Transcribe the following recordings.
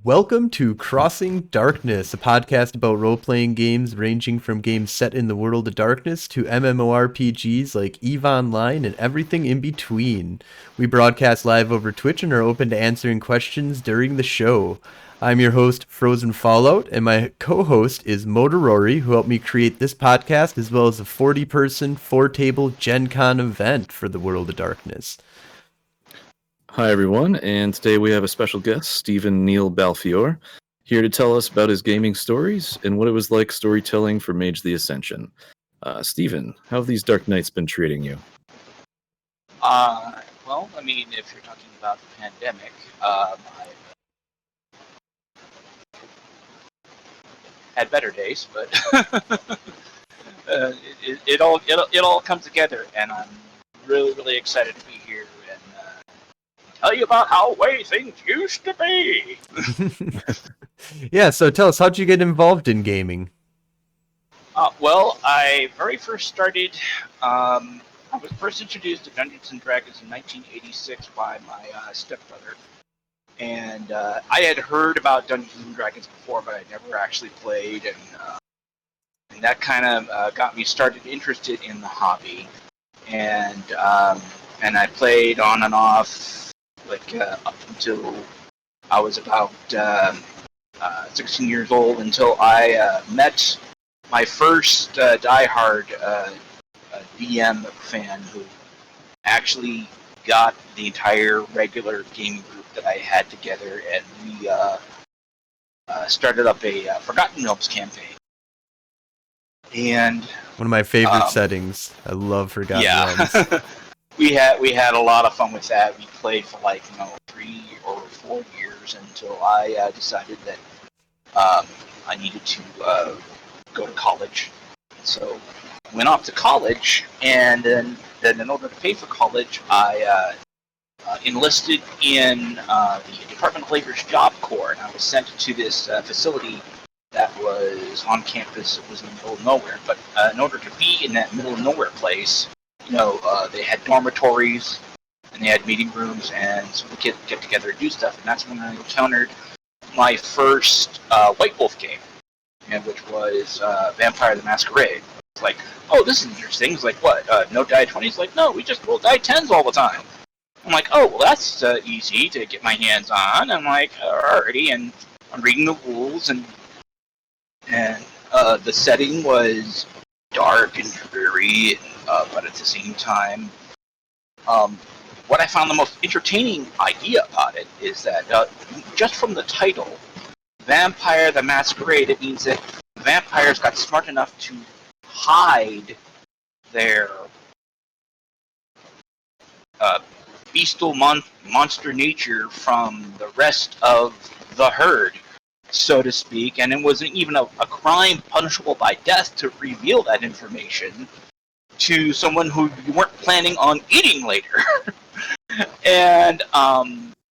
Welcome to Crossing Darkness, a podcast about role-playing games ranging from games set in the world of darkness to MMORPGs like EVE Online and everything in between. We broadcast live over Twitch and are open to answering questions during the show. I'm your host, Frozen Fallout, and my co-host is Motorori, who helped me create this podcast as well as a 40-person, 4-table Gen Con event for the world of darkness. Hi, everyone, and today we have a special guest, Stephen Neal Belfiore, here to tell us about his gaming stories and what it was like storytelling for Mage the Ascension. Stephen, how have these dark nights been treating you? Well, I mean, if you're talking about the pandemic, I've had better days, but it all comes together, and I'm really excited to be here and tell you about how way things used to be. Yeah, so tell us, how'd you get involved in gaming? Well, I very first started. I was first introduced to Dungeons and Dragons in 1986 by my stepbrother. And I had heard about Dungeons and Dragons before, but I never actually played, and that kind of got me started interested in the hobby. And I played on and off up until I was about 16 years old, until I met my first diehard DM fan who actually got the entire regular gaming group that I had together, and we started up a Forgotten Realms campaign. And one of my favorite settings. I love Forgotten Realms. we had a lot of fun with that. We played for 3 or 4 years until I decided that I needed to go to college. So went off to college, and then in order to pay for college, I enlisted in the Department of Labor's Job Corps, and I was sent to this facility that was on campus. It was in the middle of nowhere, but in order to be in that middle of nowhere place, they had dormitories, and they had meeting rooms, and so we could get together and do stuff, and that's when I encountered my first White Wolf game, which was Vampire the Masquerade. It's like, oh, this is interesting. It's like, what, no die 20s? Like, no, we just roll die 10s all the time. I'm like, oh, well, that's easy to get my hands on. I'm like, alrighty, and I'm reading the rules, and the setting was dark and dreary, but at the same time, what I found the most entertaining idea about it is that just from the title, Vampire the Masquerade, it means that vampires got smart enough to hide their bestial monster nature from the rest of the herd, so to speak, and it wasn't even a crime punishable by death to reveal that information to someone who you weren't planning on eating later. And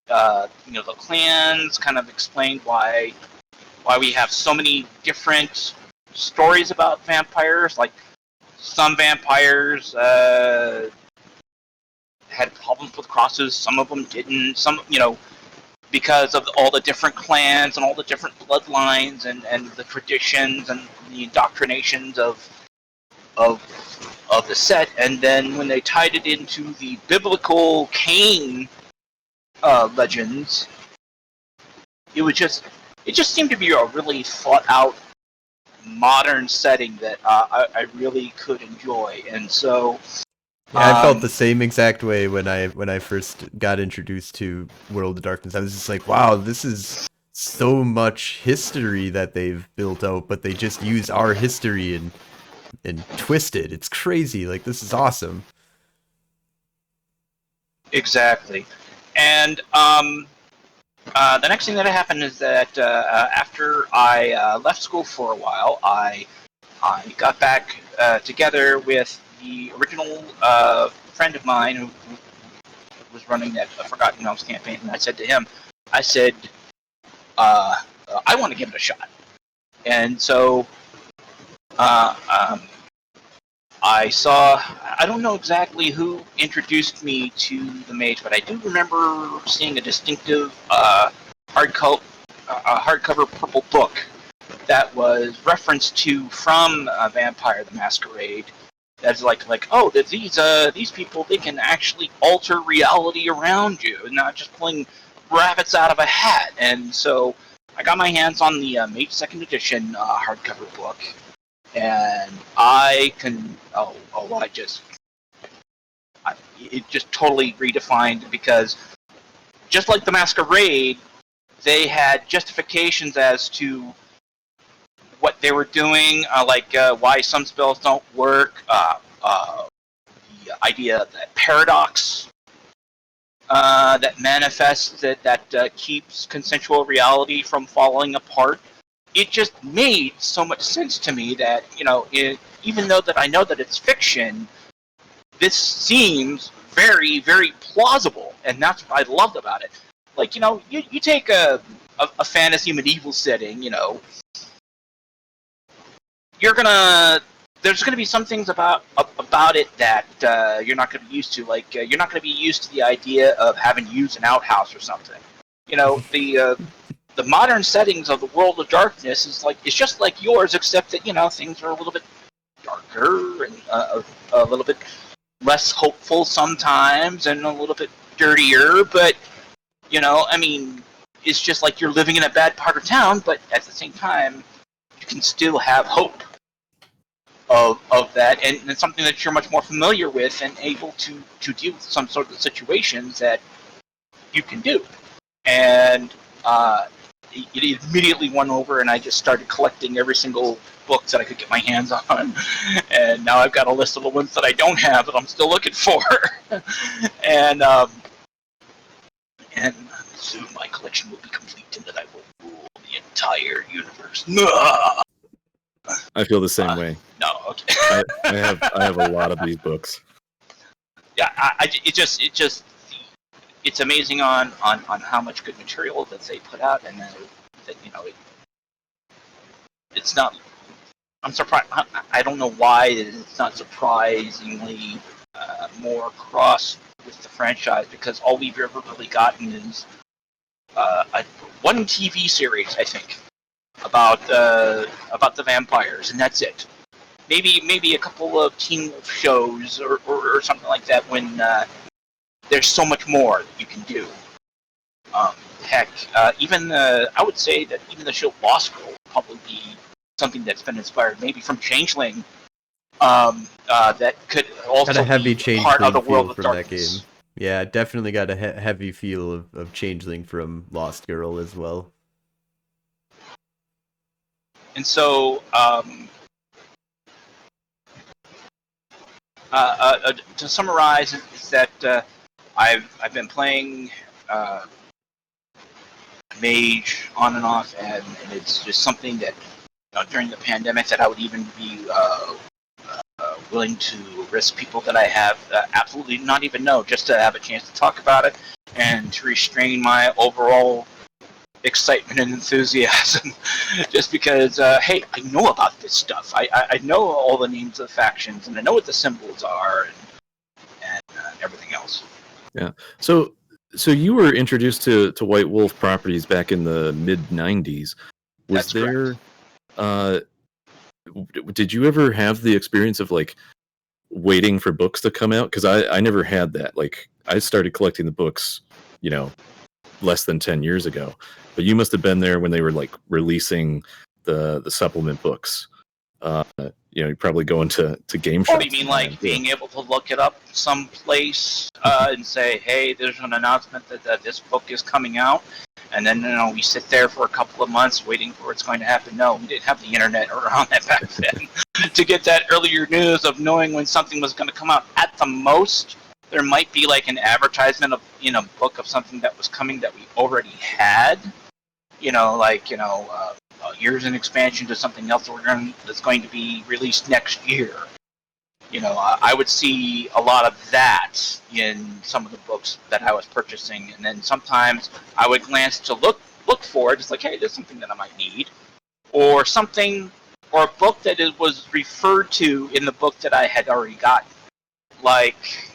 the clans kind of explained why we have so many different stories about vampires. Like, some vampires had problems with crosses, some of them didn't. Some, because of all the different clans and all the different bloodlines and the traditions and the indoctrinations of the set. And then when they tied it into the biblical Cain legends, it just seemed to be a really thought out modern setting that I really could enjoy. And so yeah, I felt the same exact way when I first got introduced to World of Darkness. I was just like, wow, this is so much history that they've built out, but they just use our history and twist it. It's crazy. Like, this is awesome. Exactly. And the next thing that happened is that after I left school for a while, I got back together with the original friend of mine who was running that Forgotten Realms campaign, and I said to him, I want to give it a shot. And so I don't know exactly who introduced me to the mage, but I do remember seeing a distinctive hard a hardcover purple book that was referenced to from Vampire the Masquerade. That's like oh, these people, they can actually alter reality around you, not just pulling rabbits out of a hat. And so I got my hands on the May 2nd edition hardcover book, and it just totally redefined, because just like the Masquerade, they had justifications as to what they were doing, why some spells don't work, the idea that paradox that manifests, that keeps consensual reality from falling apart. It just made so much sense to me that, even though that I know that it's fiction, this seems very, very plausible, and that's what I loved about it. Like, you take a fantasy medieval setting, there's gonna be some things about it that you're not gonna be used to. Like, you're not gonna be used to the idea of having to use an outhouse or something. The modern settings of the world of darkness it's just like yours, except that things are a little bit darker and a little bit less hopeful sometimes, and a little bit dirtier. But it's just like you're living in a bad part of town, but at the same time, you can still have hope of that, and it's something that you're much more familiar with and able to deal with some sort of situations that you can do. And it immediately won over, and I just started collecting every single book that I could get my hands on. And now I've got a list of the ones that I don't have that I'm still looking for. and soon my collection will be complete, and that I will rule the entire universe. I feel the same way. No, okay. I have a lot of these books. Yeah, it's amazing on how much good material that they put out, and that it's not. I'm surprised. I don't know why it's not surprisingly more cross with the franchise, because all we've ever really gotten is one TV series, I think, about the vampires, and that's it. Maybe a couple of Teen Wolf shows or something like that, when there's so much more that you can do. Heck, I would say that even the show Lost Girl will probably be something that's been inspired maybe from Changeling. That could also Got a heavy be part of the Changeling world feel of from darkness. that game. Yeah, definitely got a heavy feel of Changeling from Lost Girl as well. And so, to summarize, is that I've been playing Mage on and off, and it's just something that during the pandemic that I would even be willing to risk people that I have absolutely not even know, just to have a chance to talk about it and to restrain my overall excitement and enthusiasm. Just because, hey, I know about this stuff. I know all the names of the factions, and I know what the symbols are, and everything else. Yeah. So you were introduced to White Wolf Properties back in the mid '90s. That's correct. Did you ever have the experience of like waiting for books to come out? Because I never had that. Like, I started collecting the books, less than 10 years ago. But you must have been there when they were like releasing the supplement books. You're probably going to game shops. Oh, you mean like being able to look it up someplace and say, hey, there's an announcement that this book is coming out, and then we sit there for a couple of months waiting for what's going to happen? No, we didn't have the internet around that back then to get that earlier news of knowing when something was going to come out. At the most, there might be like an advertisement in a book of something that was coming that we already had. Here's an expansion to something else that's going to be released next year. I would see a lot of that in some of the books that I was purchasing, and then sometimes I would glance to look for it. It's like, hey, there's something that I might need, or a book that was referred to in the book that I had already gotten. Like,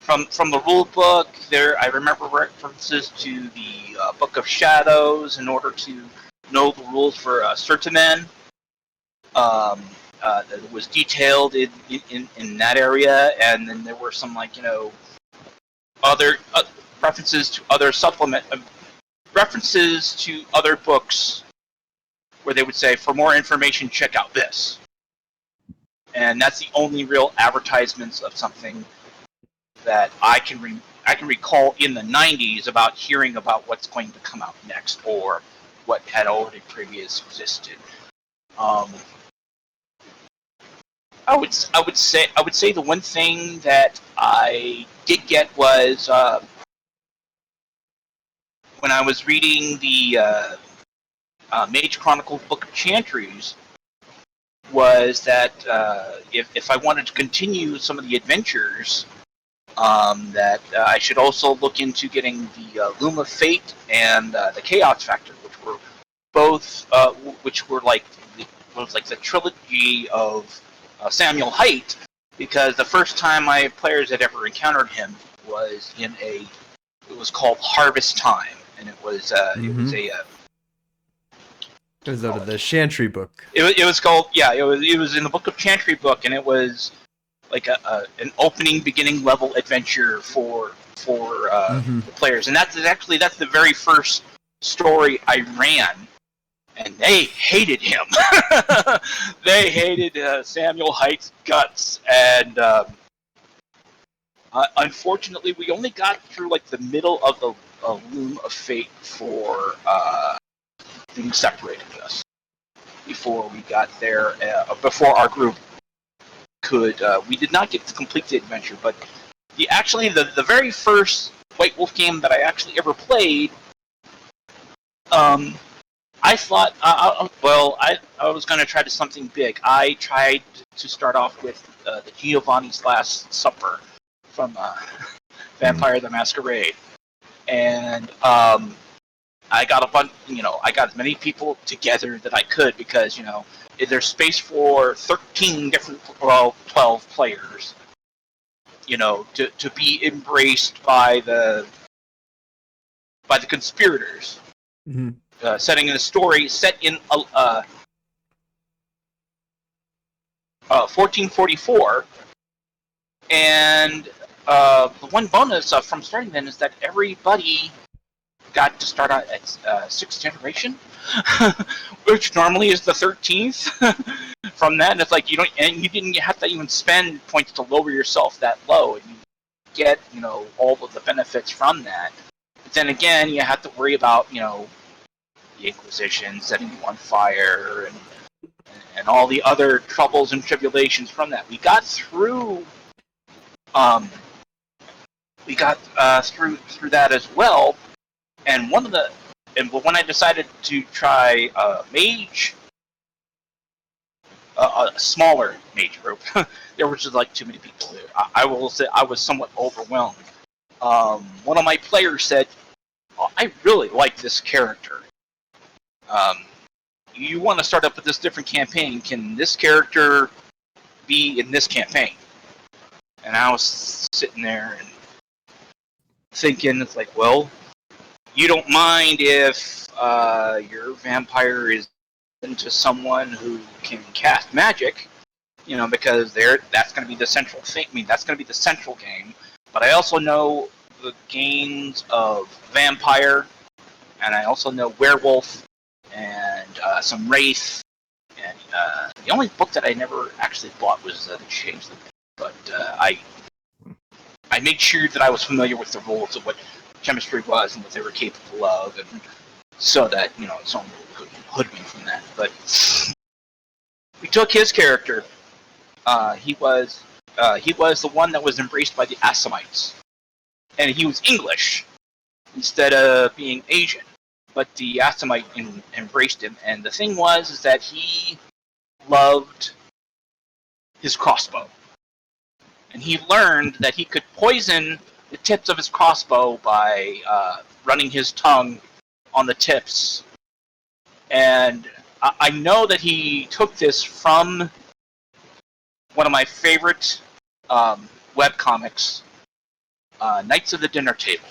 from the rule book, I remember references to the Book of Shadows in order to know the rules for Certamen. That was detailed in that area, and then there were some other references to other references to other books where they would say, for more information, check out this. And that's the only real advertisements of something that I can recall in the 90s about hearing about what's going to come out next or what had already previously existed. I would say the one thing that I did get was when I was reading the Mage Chronicles Book of Chantries, was that if I wanted to continue some of the adventures, that I should also look into getting the Loom of Fate and the Chaos Factor, which were both like the trilogy of Samuel Haight, because the first time my players had ever encountered him was it was called Harvest Time, and it was It was out of the Chantry book. It was called it was in the Book of Chantry book, and it was like an opening beginning level adventure for the players, and that's the very first story I ran, and they hated him. They hated Samuel Haight's guts, and unfortunately, we only got through like the middle of the Loom of Fate for things separated us. Before we got there, before our group could, we did not get to complete the adventure. But the very first White Wolf game that I actually ever played, I thought, I was going to try to something big. I tried to start off with the Giovanni's Last Supper from Vampire the Masquerade, and I got I got as many people together that I could, because there's space for 13 different, 12 players, to be embraced by the conspirators. Mm-hmm. Setting in a story set in 1444, and the one bonus from starting then is that everybody got to start out at 6th generation, which normally is the 13th. From that, and it's like you didn't have to even spend points to lower yourself that low, and you get all of the benefits from that. But then again, you have to worry about the Inquisition setting you on fire, and all the other troubles and tribulations from that. We got through through that as well. And when I decided to try mage, a smaller mage group, there was just like too many people there. I will say I was somewhat overwhelmed. One of my players said, "I really like this character. You want to start up with this different campaign? Can this character be in this campaign?" And I was sitting there and thinking, it's like, well, you don't mind if your vampire is into someone who can cast magic, because that's going to be the central thing. I mean, that's going to be the central game. But I also know the games of vampire, and I also know werewolf, and some wraith. And the only book that I never actually bought was the Change the Book. But I made sure that I was familiar with the rules of what chemistry was and what they were capable of, and so that someone could hood me from that. But we took his character. He was the one that was embraced by the Assamites, and he was English instead of being Asian. But the Assamite embraced him, and the thing is that he loved his crossbow, and he learned that he could poison the tips of his crossbow by running his tongue on the tips. And I know that he took this from one of my favorite webcomics Knights of the Dinner Table,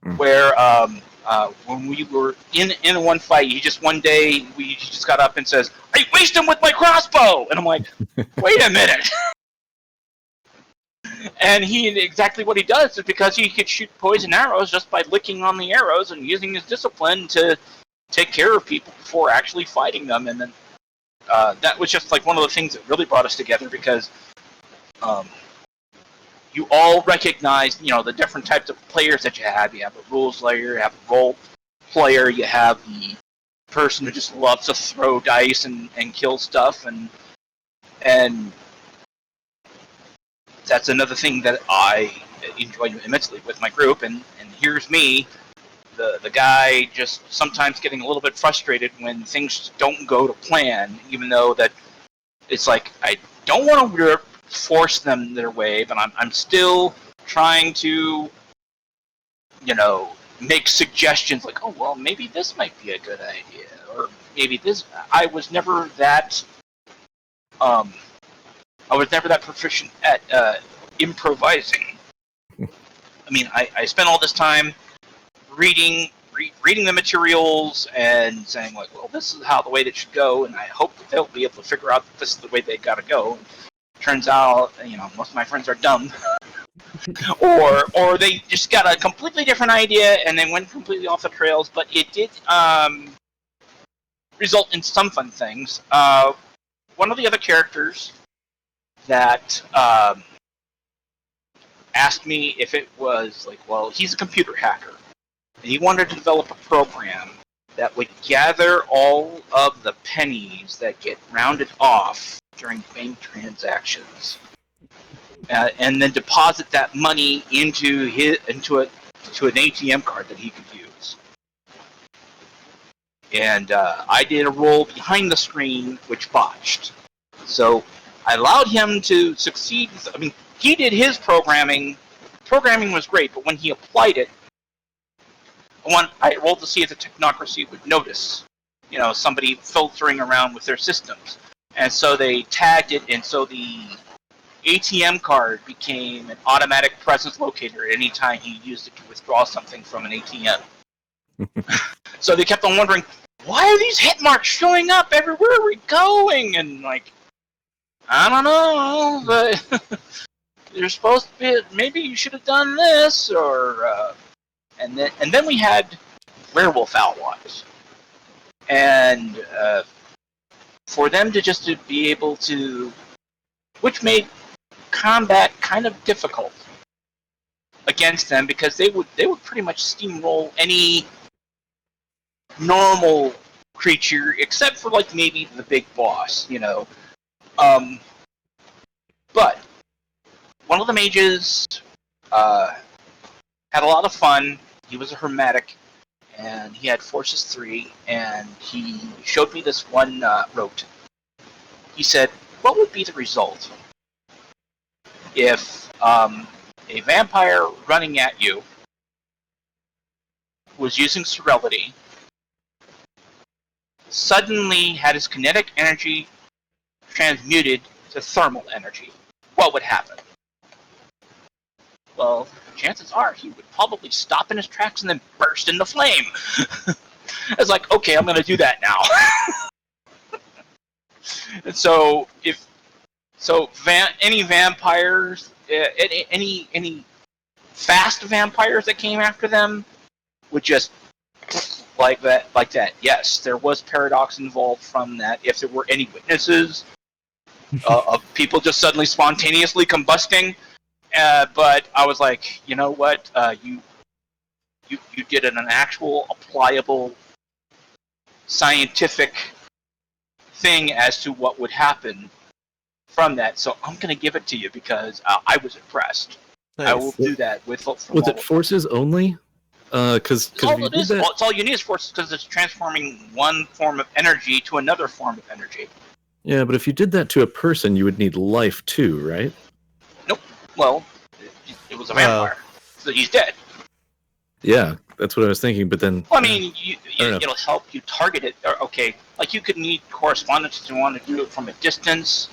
Mm. where when we were in one fight, he just got up and says, "I waste him with my crossbow," and I'm like, "Wait a minute." And exactly what he does is because he could shoot poison arrows just by licking on the arrows and using his discipline to take care of people before actually fighting them. And then that was just like one of the things that really brought us together because you all recognize, the different types of players that you have. You have a rules layer, you have a role player, you have the person who just loves to throw dice and kill stuff, and that's another thing that I enjoy immensely with my group. And here's me, the guy, just sometimes getting a little bit frustrated when things don't go to plan, even though that it's like I don't want to force them their way, but I'm still trying to, make suggestions like, oh well, maybe this might be a good idea, or maybe this. I was never that proficient at improvising. I mean, I spent all this time reading the materials and saying like, well, this is how the way that should go, and I hope that they'll be able to figure out that this is the way they got to go. Turns out, most of my friends are dumb, or they just got a completely different idea and then went completely off the trails. But it did result in some fun things. One of the other characters that asked me if it was like, well, he's a computer hacker, and he wanted to develop a program that would gather all of the pennies that get rounded off during bank transactions, and then deposit that money into an ATM card that he could use. And I did a roll behind the screen, which botched. So I allowed him to succeed. I mean, he did his programming. Programming was great, but when he applied it, I rolled to see if the technocracy would notice, somebody filtering around with their systems. And so they tagged it, and so the ATM card became an automatic presence locator at any time he used it to withdraw something from an ATM. So they kept on wondering, why are these hit marks showing up everywhere we're going? And like, I don't know, but you're supposed to be, maybe you should have done this, or and then we had werewolf outlaws, and for them to be able to, which made combat kind of difficult against them because they would pretty much steamroll any normal creature except for like maybe the big boss, But one of the mages had a lot of fun. He was a hermetic, and he had Forces 3, and he showed me this one rote. He said, what would be the result if a vampire running at you was using Serenity, suddenly had his kinetic energy transmuted to thermal energy? What would happen? Well, chances are he would probably stop in his tracks and then burst into flame. It's like, okay, I'm going to do that now. And so, any vampires, any fast vampires that came after them would just like that. Yes, there was paradox involved from that. If there were any witnesses of people just suddenly spontaneously combusting, but I was like, you know what? You did an actual applicable scientific thing as to what would happen from that. So I'm going to give it to you because I was impressed. Nice. I will do that with. Was it forces only? Because it's all you need is forces because it's transforming one form of energy to another form of energy. Yeah, but if you did that to a person, you would need life too, right? Nope. Well, it was a vampire, so he's dead. Yeah, that's what I was thinking. But then, well, I mean, it'll help you target it. Okay, like you could need correspondence if you want to do it from a distance.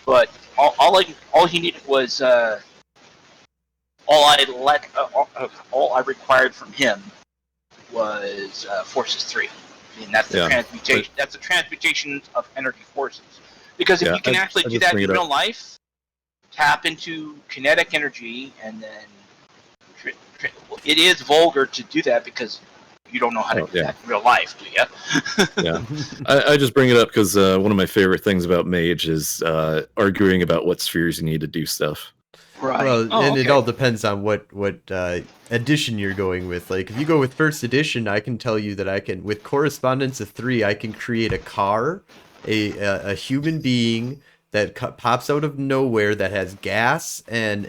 But all he needed was all I required from him was Forces 3. And that's the transmutation. That's the transmutation of energy forces. Because if you can actually do that in real life, tap into kinetic energy, and then it is vulgar to do that because you don't know how to do that in real life, do you? Yeah, I just bring it up because one of my favorite things about Mage is arguing about what spheres you need to do stuff. Right. Well, it all depends on what edition you're going with. Like, if you go with first edition, I can tell you that I can, with Correspondence of 3, I can create a car, a human being that pops out of nowhere that has gas and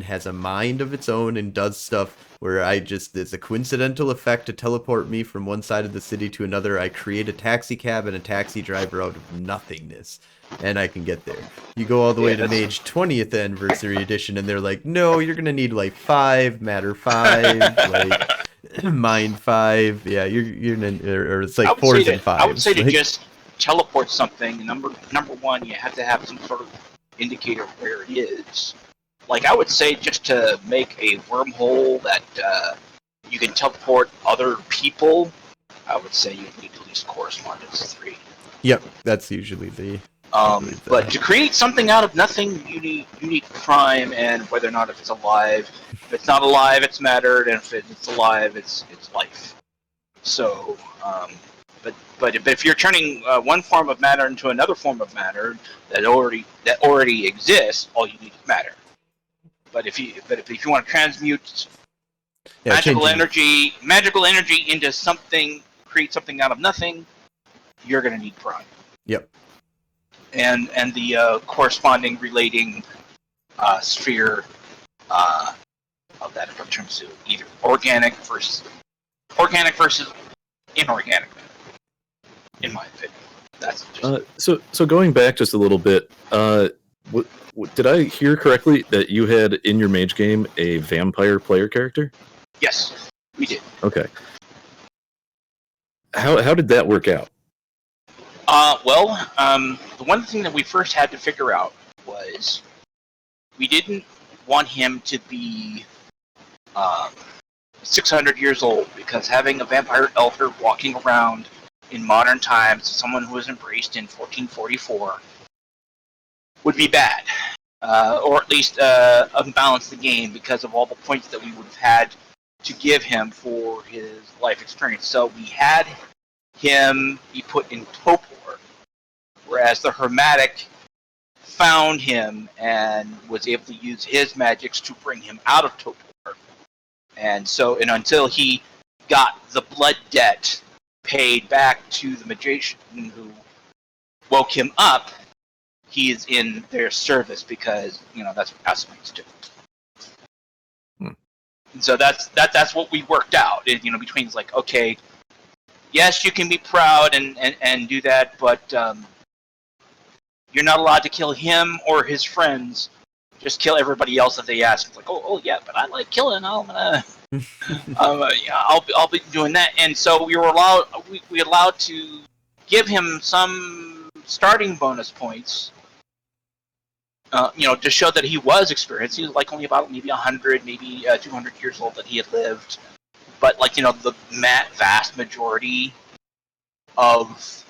has a mind of its own and does stuff where it's a coincidental effect to teleport me from one side of the city to another. I create a taxi cab and a taxi driver out of nothingness, and I can get there. You go all the way to Mage 20th Anniversary Edition, and they're like, no, you're going to need like 5, Matter 5, like Mind 5. Yeah, you're or it's like 4s and 5s. I would say to just teleport something, number one, you have to have some sort of indicator of where it is. Like, I would say just to make a wormhole that you can teleport other people, I would say you need at least Correspondence 3. Yep, that's usually the... But to create something out of nothing, you need Prime, and whether or not if it's alive. If it's not alive, it's matter, and if it's alive, it's life. So, but if you're turning one form of matter into another form of matter that already exists, all you need is matter. But if you want to transmute magical energy into something, create something out of nothing, you're going to need Prime. Yep. And the corresponding relating sphere of that in terms of either organic versus inorganic matter, in my opinion. That's just so going back just a little bit. Did I hear correctly that you had in your Mage game a vampire player character? Yes, we did. Okay. How did that work out? The one thing that we first had to figure out was we didn't want him to be 600 years old, because having a vampire elder walking around in modern times, someone who was embraced in 1444, would be bad. Or at least unbalance the game because of all the points that we would have had to give him for his life experience. So we had him be put in Topor, whereas the Hermetic found him and was able to use his magics to bring him out of Topor. And until he got the blood debt paid back to the magician who woke him up, he is in their service because that's what Asamites do. And so that's what we worked out. Between like, okay, yes, you can be proud and do that, but you're not allowed to kill him or his friends. Just kill everybody else that they ask. It's like, oh yeah, but I like killing. I'm gonna, I'll be doing that. And so we were allowed to give him some starting bonus points. To show that he was experienced. He was like only about maybe 100, maybe 200 years old that he had lived. But the vast majority of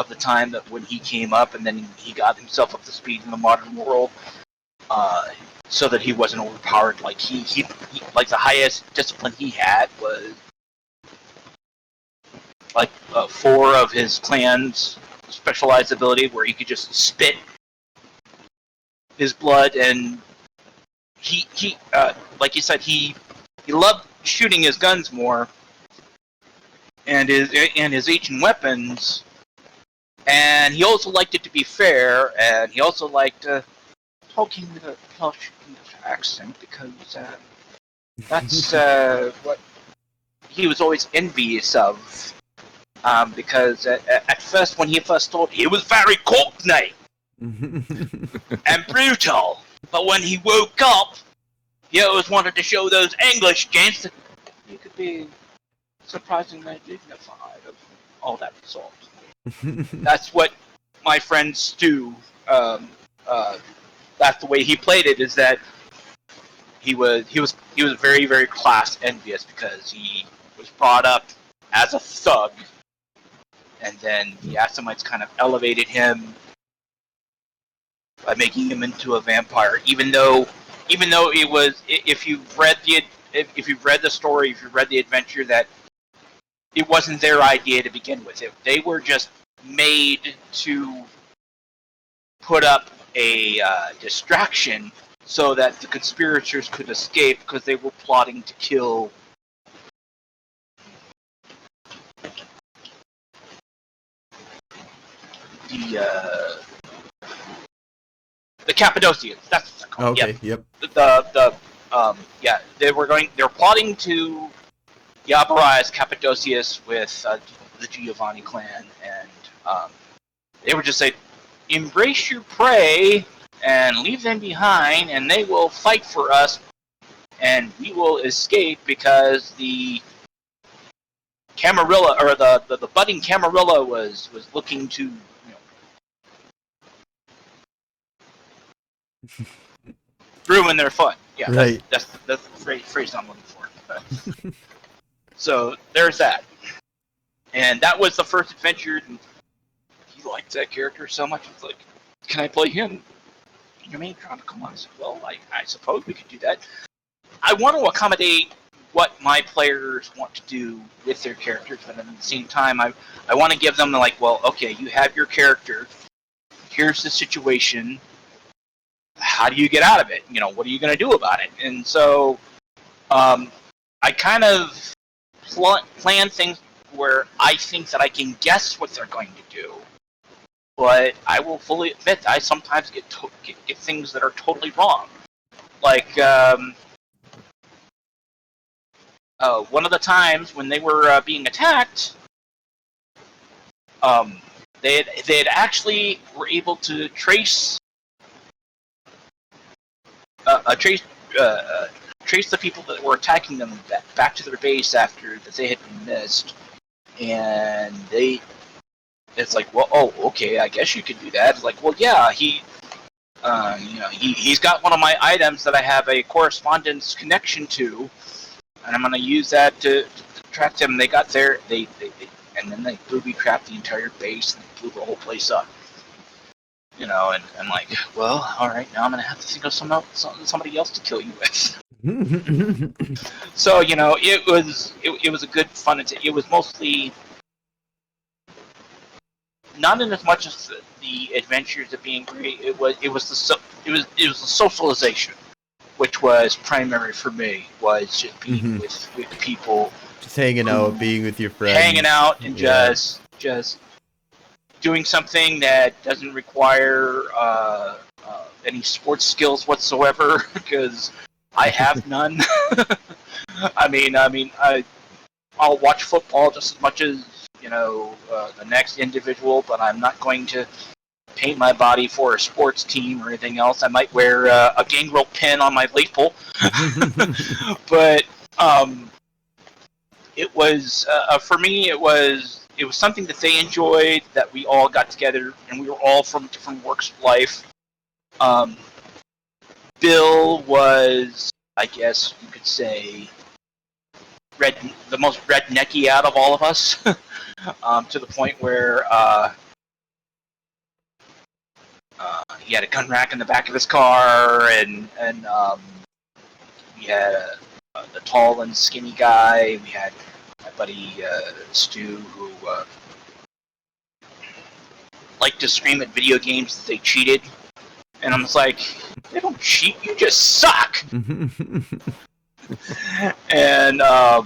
the time that when he came up, and then he got himself up to speed in the modern world, so that he wasn't overpowered. Like he like the highest discipline he had was like 4 of his clan's specialized ability, where he could just spit his blood, and he like you said, he loved shooting his guns more, and his ancient weapons, and he also liked it to be fair, and he also liked talking with a posh English accent, because that's what he was always envious of, because at first, when he first thought, he was very cockney and brutal, but when he woke up, he always wanted to show those English gents that he could be surprisingly dignified of all that sort. That's what my friend Stu that's the way he played it. Is that he was very, very class envious because he was brought up as a thug, and then the Assamites kind of elevated him by making him into a vampire. Even though it was, if you've read the story, if you've read the adventure, that it wasn't their idea to begin with. They were just made to put up a distraction so that the conspirators could escape, because they were plotting to kill the Cappadocians. That's what they're called. Okay. Yep. They were plotting to Yabarize Cappadocius with the Giovanni clan, and they were just saying, embrace your prey and leave them behind, and they will fight for us, and we will escape, because the Camarilla, or the budding Camarilla, was looking to ruin their fun. Yeah, right. That's the phrase I'm looking for. So there's that, and that was the first adventure. And he liked that character so much. It's like, can I play him? You mean Chronicle? I said, well, I suppose we could do that. I want to accommodate what my players want to do with their characters, but at the same time, I want to give them well, okay, you have your character. Here's the situation. How do you get out of it? What are you going to do about it? And so, I kind of plan things where I think that I can guess what they're going to do. But I will fully admit that I sometimes get things that are totally wrong. Like, one of the times when they were being attacked, they had actually were able to trace the people that were attacking them back to their base after that they had been missed, and it's like, well, oh, okay, I guess you could do that. It's like, well, yeah, he's got one of my items that I have a correspondence connection to, and I'm going to use that to track them. They got there, and then they booby-trapped the entire base and blew the whole place up. And I'm like, well, all right, now I'm going to have to think of somebody else to kill you with. So, it was a good fun. It was mostly not in as much as the adventures of being great. It was the socialization, which was primary for me. Was just being with people, just hanging out, being with your friends, hanging out, and just doing something that doesn't require any sports skills whatsoever, because I have none. I'll watch football just as much as the next individual, but I'm not going to paint my body for a sports team or anything else. I might wear a gangrel pin on my lapel, but it was for me. It was something that they enjoyed, that we all got together, and we were all from different walks of life. Bill was, I guess you could say, the most rednecky out of all of us, to the point where he had a gun rack in the back of his car, and we had the tall and skinny guy. We had my buddy Stu, who liked to scream at video games that they cheated, and I was like, they don't cheat, you just suck. And so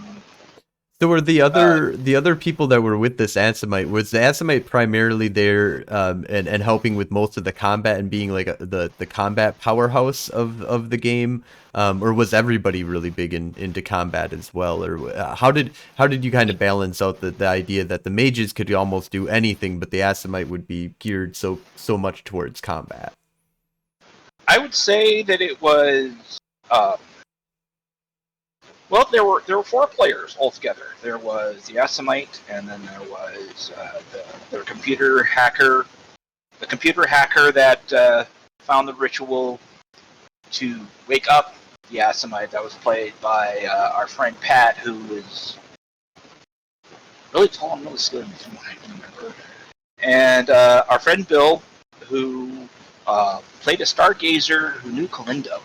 were the other people that were with this Assamite, was the Assamite primarily there and helping with most of the combat and being like the combat powerhouse of the game, or was everybody really big into combat as well, or how did you kind of balance out the idea that the mages could almost do anything, but the Assamite would be geared so much towards combat? I would say that it was well, there were 4 players altogether. There was the Assamite, and then there was the computer hacker. The computer hacker that found the ritual to wake up the Asimite that was played by our friend Pat, who is really tall and really slim, from what I can remember. And our friend Bill, who played a stargazer who knew Kalindo.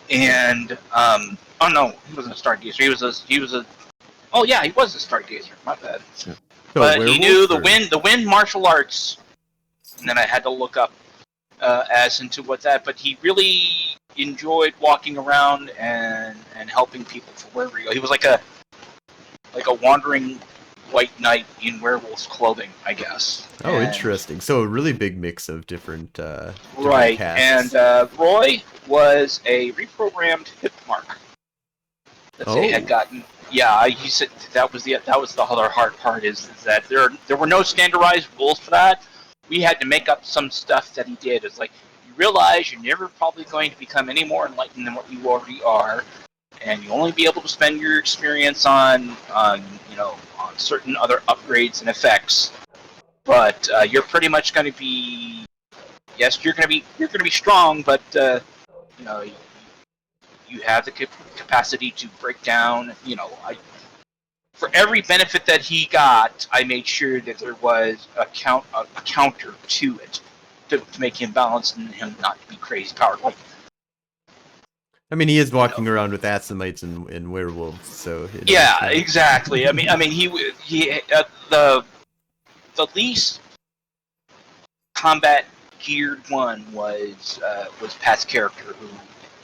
And oh no, he wasn't a stargazer. He was a. Oh yeah, he was a stargazer. My bad. Yeah. But he knew the wind martial arts, and then I had to look up as into what that. But he really enjoyed walking around and helping people from wherever he go. He was like a wandering white knight in werewolf's clothing, I guess. Oh, interesting. So a really big mix of different right. casts. And Roy was a reprogrammed hip mark that they had gotten. Yeah, he said that was the other hard part is that there were no standardized rules for that. We had to make up some stuff that he did. It's like, you realize you're never probably going to become any more enlightened than what you already are, and you only be able to spend your experience on certain other upgrades and effects. But you're pretty much going to be, yes, you're going to be strong, but you have the capacity to break down. For every benefit that he got, I made sure that there was a counter to it to make him balance and him not to be crazy powerful. I mean, he is walking around with Asimites and werewolves, so yeah, exactly. I mean, he the least combat geared one was Pat's character, who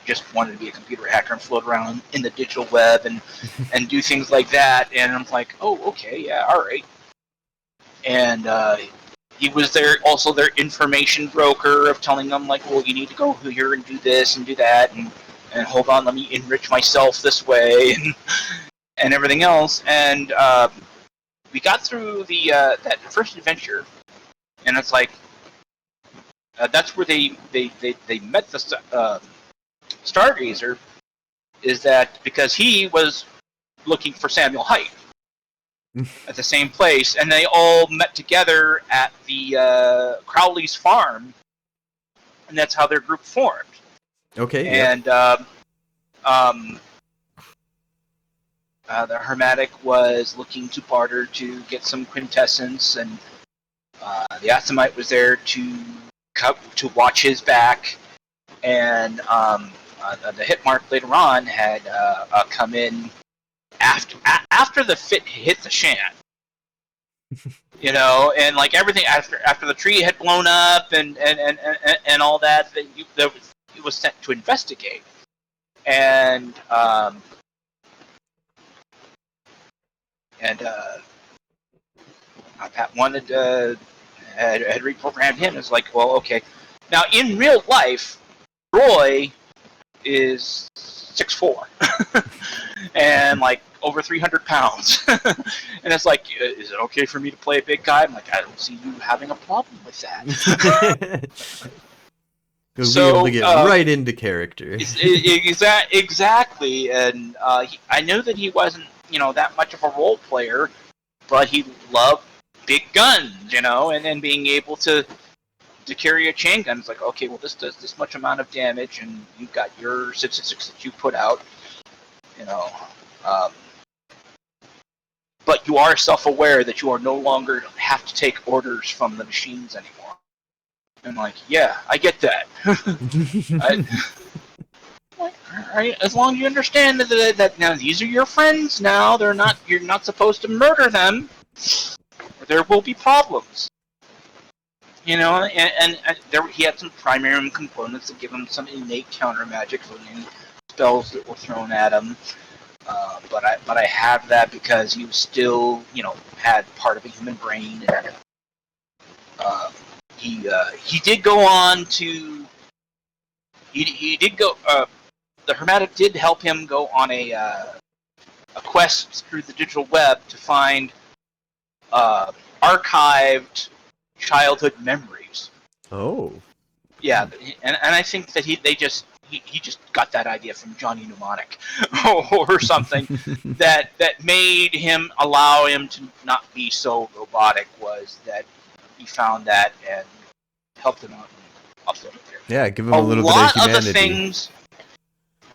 just wanted to be a computer hacker and float around in the digital web and do things like that. And I'm like, oh, okay, yeah, all right. And he was also their information broker of telling them, like, well, you need to go here and do this and do that, and hold on, let me enrich myself this way, and everything else. And we got through that first adventure, and it's like, that's where they met the Stargazer, is that because he was looking for Samuel Hite at the same place, and they all met together at the Crowley's farm, and that's how their group formed. Okay. And yep. The Hermetic was looking to barter to get some quintessence, and the Asimite was there to watch his back, and the Hitmark later on had come in after the fit hit the shan. And like everything after the tree had blown up and all that, he was sent to investigate. And Pat wanted had reprogrammed him. It's like, well, okay. Now in real life, Roy is 6'4", and like over 300 pounds. And it's like, is it okay for me to play a big guy? I'm like, I don't see you having a problem with that. You'll be able to get right into character. Exactly. And I know that he wasn't, that much of a role player, but he loved big guns, and then being able to carry a chain gun. It's like, okay, well, this does this much amount of damage, and you've got your 666 that you put out, but you are self-aware that you are no longer have to take orders from the machines anymore. And like, yeah, I get that. All right, as long as you understand that now these are your friends. Now you're not supposed to murder them, or there will be problems. And there he had some primary components that give him some innate counter magic, so any spells that were thrown at him. But I have that because he was still, had part of a human brain. And, he did go on to. He did go. The Hermetic did help him go on a quest through the digital web to find archived childhood memories. Oh. Yeah, and I think that he just got that idea from Johnny Mnemonic or something that made him allow him to not be so robotic, was that he found that, and help them out and upload it there. Yeah, give them a little bit of humanity.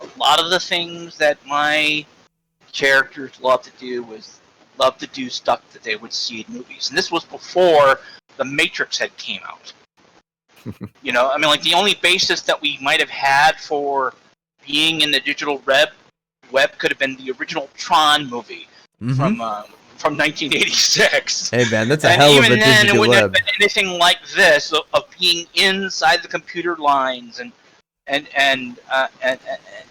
A lot of the things that my characters love to do stuff that they would see in movies, and this was before the Matrix had came out. You know, I mean, like the only basis that we might have had for being in the digital web could have been the original Tron movie from 1986. Hey man, that's a and hell of even a then, it digital wouldn't web. have been anything like this of being inside the computer lines and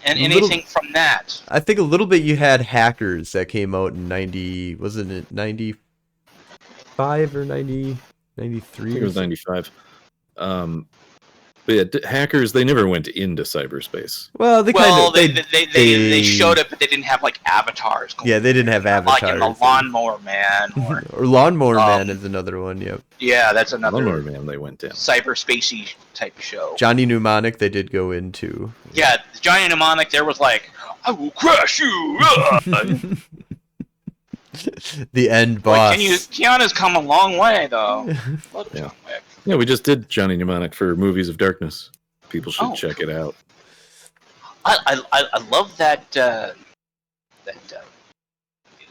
anything from that. I think a little bit you had Hackers that came out in 90, wasn't it 95 or 90, 93 I think it or was something? 95. But yeah, hackers, they never went into cyberspace. Well, they showed it, but they didn't have like avatars. Yeah, they didn't have avatars. Like in the Lawnmower Man or Lawnmower Man is another one. Yep. Yeah, that's another Lawnmower Man. They went in cyberspacey type show. Johnny Mnemonic, they did go into. Yeah, Johnny Mnemonic. There was like, I will crush you. The end boss. Keanu's come a long way though. Yeah. Yeah, we just did Johnny Mnemonic for Movies of Darkness. People should check it out. I love that. It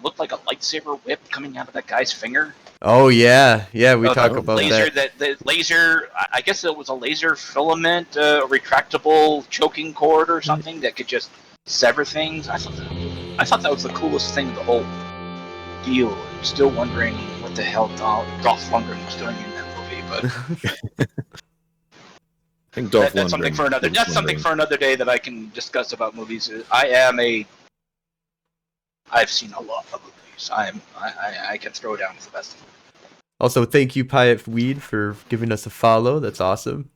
looked like a lightsaber whip coming out of that guy's finger. Oh yeah, we talk about laser, that. The laser. I guess it was a laser filament, retractable choking cord or something that could just sever things. I thought that was the coolest thing of the whole deal. I'm still wondering what the hell Dolph Lundgren was doing in that movie, but I think Dolph that's something for another. That's something for another day that I can discuss about movies. I've seen a lot of movies. I can throw down with the best of them. Also, thank you, Piet Weed, for giving us a follow. That's awesome.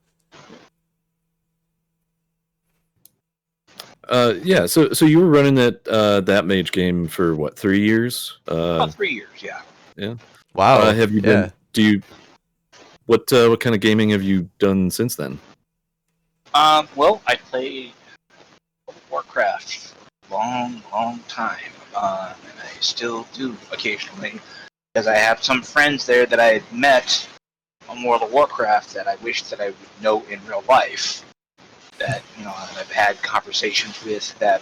Yeah, so you were running that mage game for what, 3 years? About 3 years, yeah. Yeah. Wow. Have you been? What kind of gaming have you done since then? Well, I played Warcraft long time, and I still do occasionally, because I have some friends there that I had met on World of Warcraft that I wish that I would know in real life. That I've had conversations with that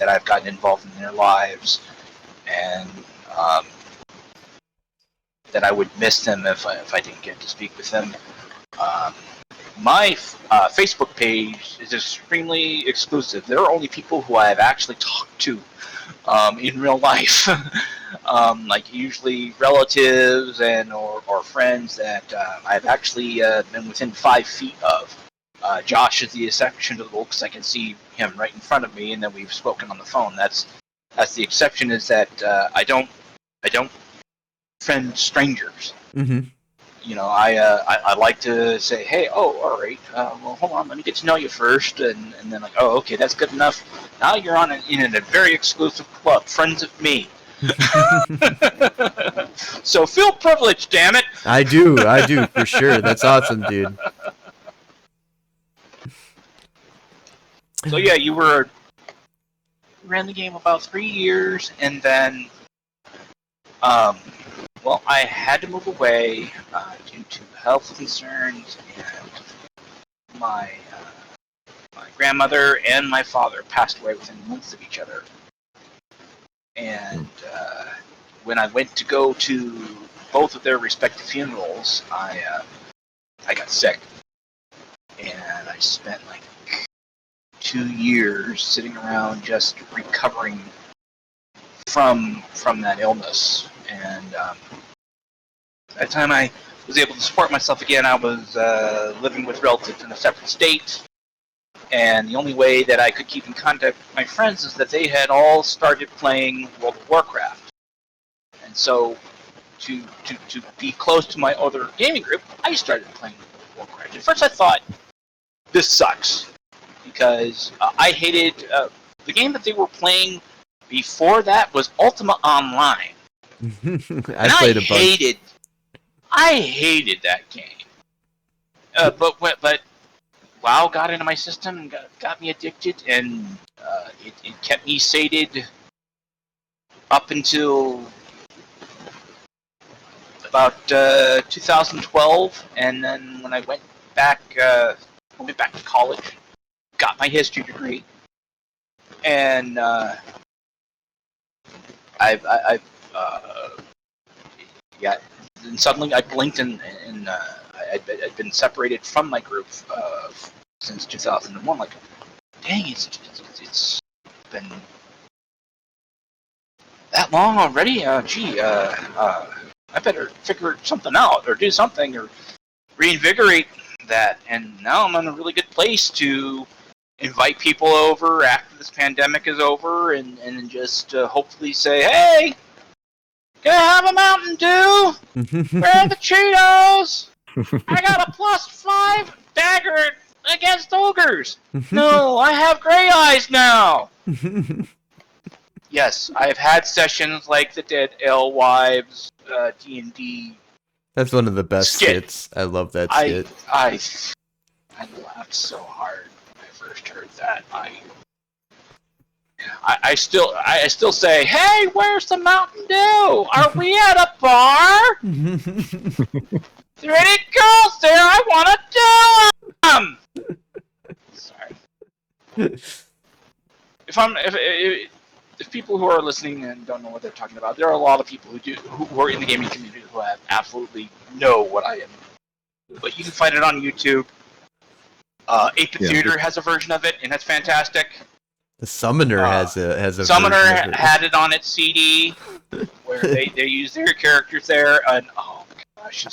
I've gotten involved in their lives, and that I would miss them if I didn't get to speak with them. My Facebook page is extremely exclusive. There are only people who I have actually talked to in real life, like usually relatives or friends that I've actually been within 5 feet of. Josh is the exception to the rule because I can see him right in front of me, and then we've spoken on the phone. That's the exception. Is that I don't friend strangers. Mm-hmm. I like to say, hey, all right, well, hold on, let me get to know you first, and then like, oh, okay, that's good enough. Now you're in a very exclusive club, friends of me. So feel privileged, damn it. I do for sure. That's awesome, dude. So yeah, you ran the game about 3 years, and then well, I had to move away due to health concerns, and my grandmother and my father passed away within months of each other. And when I went to go to both of their respective funerals, I got sick, and I spent like 2 years sitting around just recovering from that illness. And by the time I was able to support myself again, I was living with relatives in a separate state. And the only way that I could keep in contact with my friends is that they had all started playing World of Warcraft. And so, to be close to my other gaming group, I started playing World of Warcraft. At first I thought, this sucks. Because I hated the game that they were playing before that was Ultima Online. I hated that game. But WoW got into my system and got me addicted, and it kept me sated up until about 2012, and then when I went back to college, got my history degree, and yeah, and suddenly I blinked and I'd been separated from my group since 2001. Like, dang, it's been that long already? I better figure something out or do something or reinvigorate that. And now I'm in a really good place to invite people over after this pandemic is over and just hopefully say, hey, can I have a Mountain Dew? Where are the Cheetos? I got a +5 dagger against ogres. No, I have gray eyes now. Yes, I have had sessions like the Dead Alewives D&D. That's one of the best skits. I love that skit. I laughed so hard when I first heard that. I still say, hey, where's the Mountain Dew? Are we at a bar? Is there any girls there? I want to do them. Sorry. If people who are listening and don't know what they're talking about, there are a lot of people who are in the gaming community who have absolutely know what I am. But you can find it on YouTube. 8-Bit Theater has a version of it, and it's fantastic. The Summoner has a Summoner version of it. had it on its CD, where they use their characters there, and oh my gosh,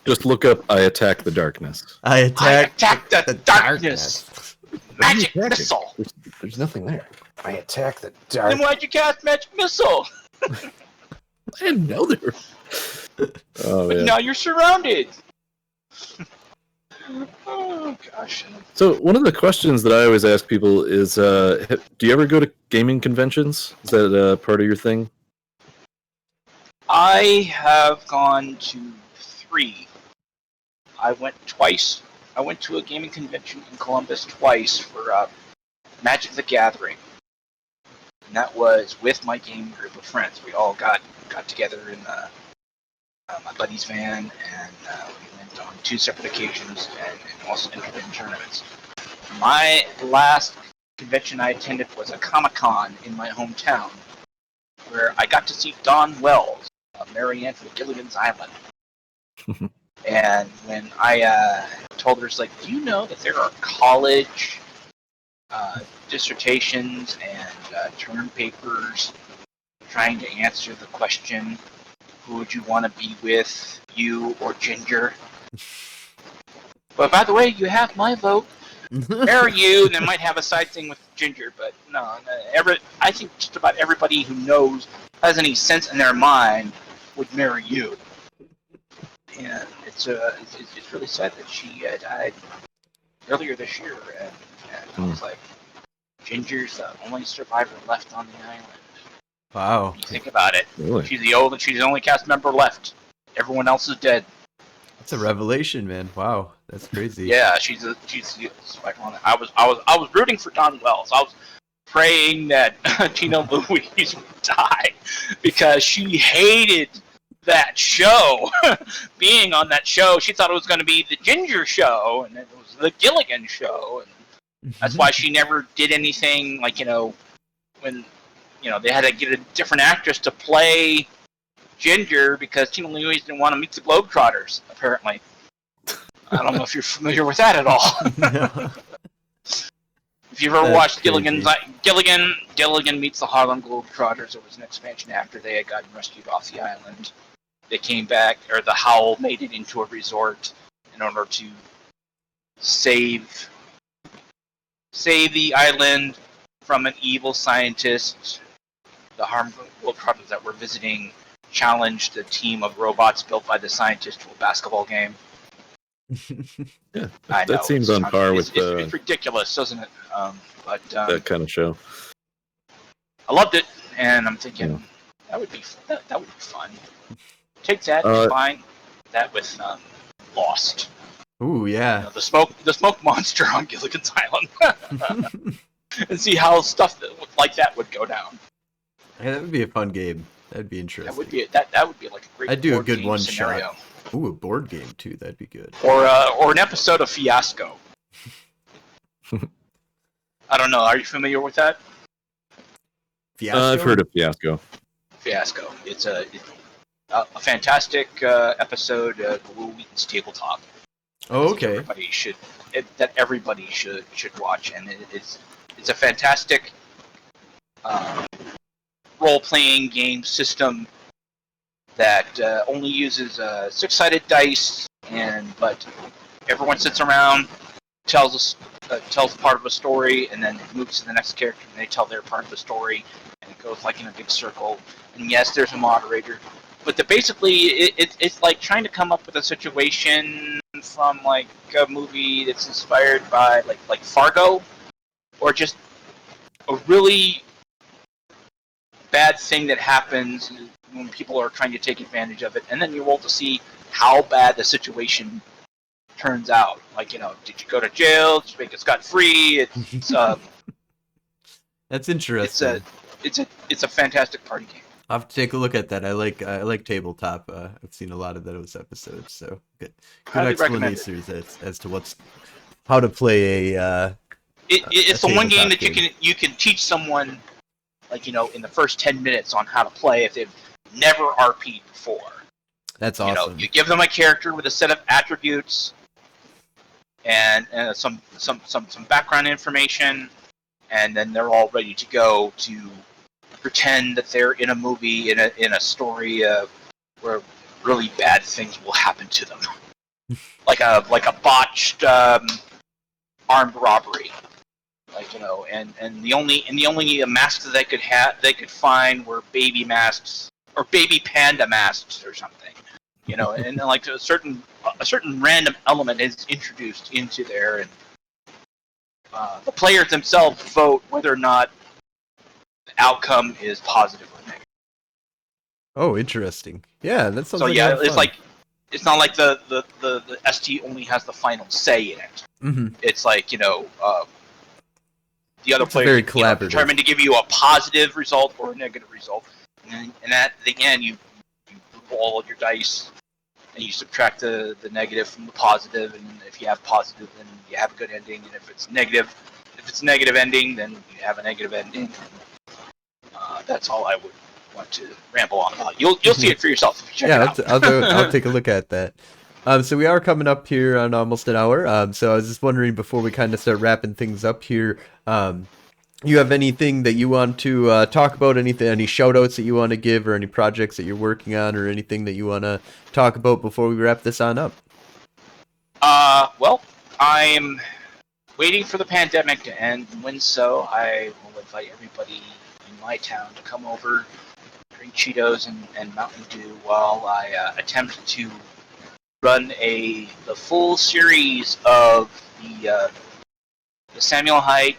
Just look up "I Attack the Darkness." I attack the darkness. Magic missile. There's nothing there. I attack the dark. Then why'd you cast magic missile? I didn't know there. Oh, But yeah. now you're surrounded. Oh gosh. So one of the questions that I always ask people is, do you ever go to gaming conventions? Is that part of your thing? I have gone to 3. I went twice. I went to a gaming convention in Columbus twice for Magic the Gathering. And that was with my gaming group of friends. We all got together in my buddy's van, and we went on 2 separate occasions and also entered in tournaments. My last convention I attended was a Comic-Con in my hometown, where I got to see Dawn Wells, Marianne from Gilligan's Island. And when I told her, it's like, do you know that there are college dissertations and term papers trying to answer the question, who would you want to be with, you or Ginger? But by the way, you have my vote. Marry you, and they might have a side thing with Ginger, but no. I think just about everybody who knows, has any sense in their mind, would marry you. And it's really sad that she died earlier this year, and I was like, Ginger's the only survivor left on the island. Wow. You think about it. Really? She's the only cast member left. Everyone else is dead. That's a revelation, man. Wow, that's crazy. Yeah, she's the survivor. I was rooting for Dawn Wells. I was praying that Tina Louise would die because she hated that show. Being on that show, she thought it was going to be the Ginger show, and it was the Gilligan show, and that's why she never did anything like, when they had to get a different actress to play Ginger because Tina Louise didn't want to meet the Globetrotters, apparently. I don't know if you're familiar with that at all. If you've ever watched Gilligan Meets the Harlem Globetrotters, it was an expansion after they had gotten rescued off the island. They came back, or the Howl made it into a resort in order to save the island from an evil scientist. The Harlem Globetrotters that were visiting challenged the team of robots built by the scientist to a basketball game. Yeah, I know, that seems on par with it's ridiculous, doesn't it? But that kind of show. I loved it, and I'm thinking that would be fun. Take that, combine that with Lost. Ooh, yeah. The smoke monster on Gilligan's Island, and see how stuff like that would go down. Yeah, that would be a fun game. That'd be interesting. That would be like a great. I'd do a board good game one scenario. shot. Ooh, a board game too. That'd be good. Or an episode of Fiasco. I don't know. Are you familiar with that? Fiasco? I've heard of Fiasco. Fiasco. It's a fantastic episode of Will Wheaton's Tabletop. Oh, okay. Everybody should watch, and it's a fantastic role-playing game system that only uses 6-sided dice, but everyone sits around, tells part of a story, and then moves to the next character, and they tell their part of the story, and it goes like in a big circle. And yes, there's a moderator, but basically it's like trying to come up with a situation from like a movie that's inspired by like Fargo, or just a really bad thing that happens when people are trying to take advantage of it, and then you roll to see how bad the situation turns out. Like, did you go to jail? Did you make it scot-free? That's interesting. It's a fantastic party game. I'll have to take a look at that. I like tabletop. I've seen a lot of those episodes, so good explanations as to how to play a. It's the one game that you can teach someone, like, in the first 10 minutes on how to play if they've never RP'd before. That's awesome. You give them a character with a set of attributes and some background information, and then they're all ready to go to pretend that they're in a movie, in a story where really bad things will happen to them, like a botched armed robbery. And the only masks that they could find were baby masks or baby panda masks or something, and like a certain random element is introduced into there, and the players themselves vote whether or not the outcome is positive or negative. Oh, interesting. Yeah, that sounds. So like yeah, a lot of it's fun. like it's not like the ST only has the final say in it. Mm-hmm. It's like the other players very collaborative. Determined to give you a positive result or a negative result, and at the end you roll your dice and you subtract the negative from the positive, and if you have positive, then you have a good ending, and if it's a negative ending, then you have a negative ending. That's all I would want to ramble on about. You'll see it for yourself if you check it out. I'll take a look at that. So we are coming up here on almost an hour. So I was just wondering, before we kind of start wrapping things up here, you have anything that you want to talk about? Any shout outs that you want to give, or any projects that you're working on, or anything that you want to talk about before we wrap this on up? Well, I'm waiting for the pandemic to end. When so, I will invite everybody in my town to come over, drink Cheetos and Mountain Dew while I attempt to run the full series of the Samuel Height,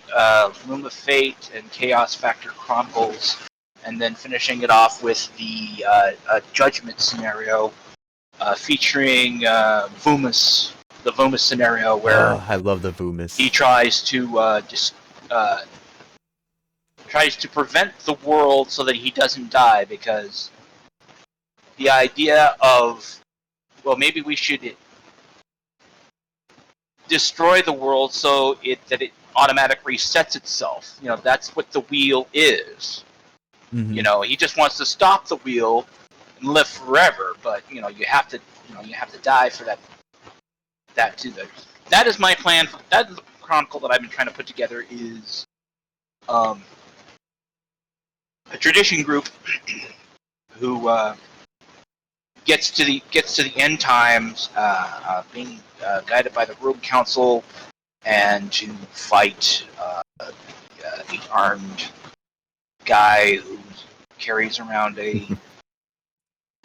Room of Fate, and Chaos Factor Chronicles, and then finishing it off with the Judgment scenario, featuring Vumus, the Vumus scenario, where I love the Vumus. he tries to prevent the world so that he doesn't die, because the idea of, well, maybe we should destroy the world so that it automatically resets itself. That's what the wheel is. Mm-hmm. He just wants to stop the wheel and live forever, but you have to die for that too. That is my plan. That is the chronicle that I've been trying to put together, is a tradition group who gets to the end times, being guided by the Rogue Council, and to fight the armed guy who carries around a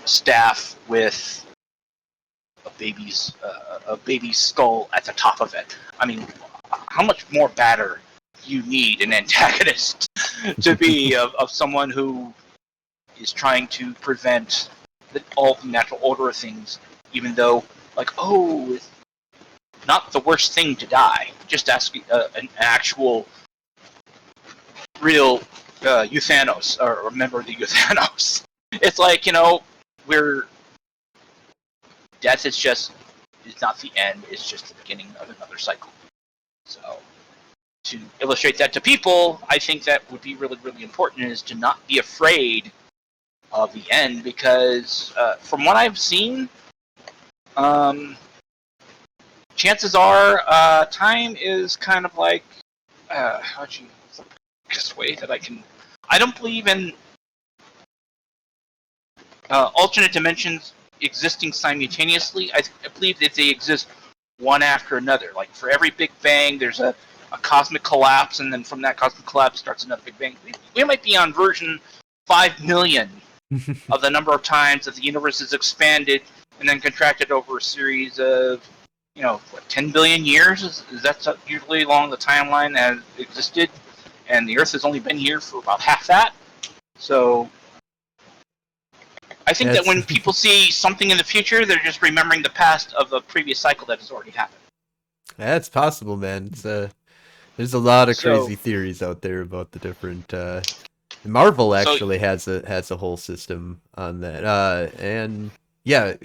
staff with a baby's skull at the top of it. I mean, how much more badder do you need an antagonist to be of someone who is trying to prevent all the natural order of things, even though, it's not the worst thing to die. Just ask an actual, real Euthanos, or a member of the Euthanos. It's like, we're death is not the end, it's just the beginning of another cycle. So to illustrate that to people, I think that would be really, really important, is to not be afraid of the end, because from what I've seen, chances are time is kind of like, what's the best way that I don't believe in alternate dimensions existing simultaneously. I believe that they exist one after another. Like, for every Big Bang, there's a cosmic collapse, and then from that cosmic collapse starts another Big Bang. We might be on version 5 million of the number of times that the universe has expanded and then contracted over a series of, 10 billion years? Is that usually along the timeline that existed? And the Earth has only been here for about half that. So I think that when people see something in the future, they're just remembering the past of a previous cycle that has already happened. That's possible, man. There's a lot of crazy theories out there about the different. Marvel actually has a whole system on that. And yeah,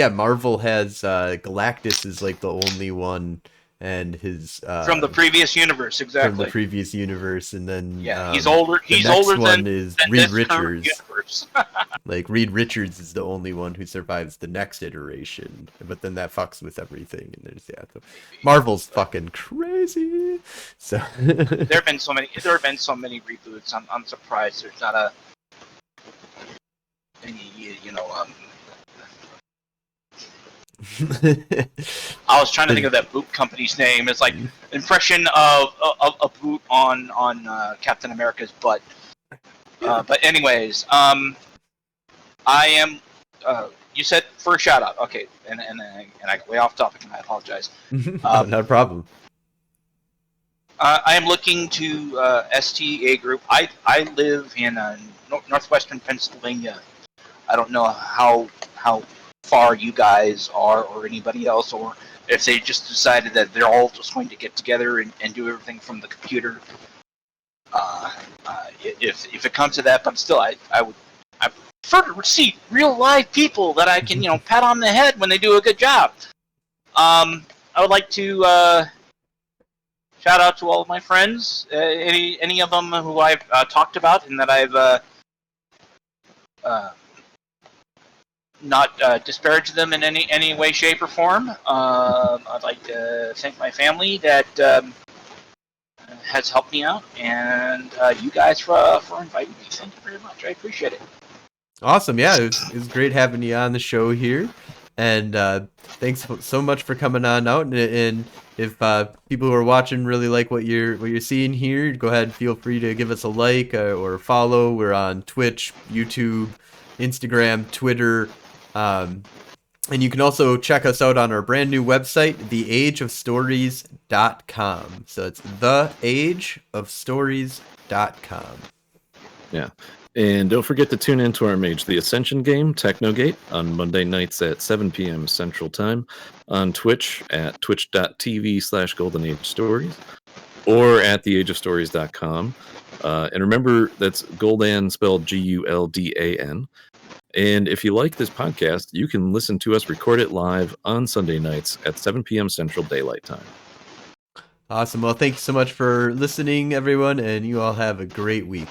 Marvel has Galactus is like the only one, and his from the previous universe, exactly. From the previous universe, and then he's older. He's older than Reed Richards. Like, Reed Richards is the only one who survives the next iteration, but then that fucks with everything. And there's so Marvel's fucking crazy. So there have been so many reboots. I'm surprised there's not I was trying to think of that boot company's name. It's like impression of a boot on Captain America's butt. But anyways, I am. You said for a shout out, okay, and I got way off topic, and I apologize. Not a problem. I am looking to STA Group. I live in northwestern Pennsylvania. I don't know how far you guys are, or anybody else, or if they just decided that they're all just going to get together and do everything from the computer. If it comes to that, but still, I prefer to see real live people that I can pat on the head when they do a good job. I would like to shout out to all of my friends, any of them who I've talked about and that I've not disparaged them in any way, shape, or form. I'd like to thank my family that has helped me out, and you guys for inviting me. Thank you very much. I appreciate it. Awesome. Yeah, it was great having you on the show here, and thanks so much for coming on out. And if people who are watching really like what you're seeing here, go ahead and feel free to give us a like or follow. We're on Twitch, YouTube, Instagram, Twitter. And you can also check us out on our brand new website, theageofstories.com. So it's theageofstories.com. Yeah. And don't forget to tune in to our Mage the Ascension game, Technogate, on Monday nights at 7 p.m. Central Time, on Twitch at twitch.tv/Golden Age Stories, or at theageofstories.com. And remember, that's Gul'dan spelled Guldan. And if you like this podcast, you can listen to us record it live on Sunday nights at 7 p.m. Central Daylight Time. Awesome. Well, thank you so much for listening, everyone, and you all have a great week.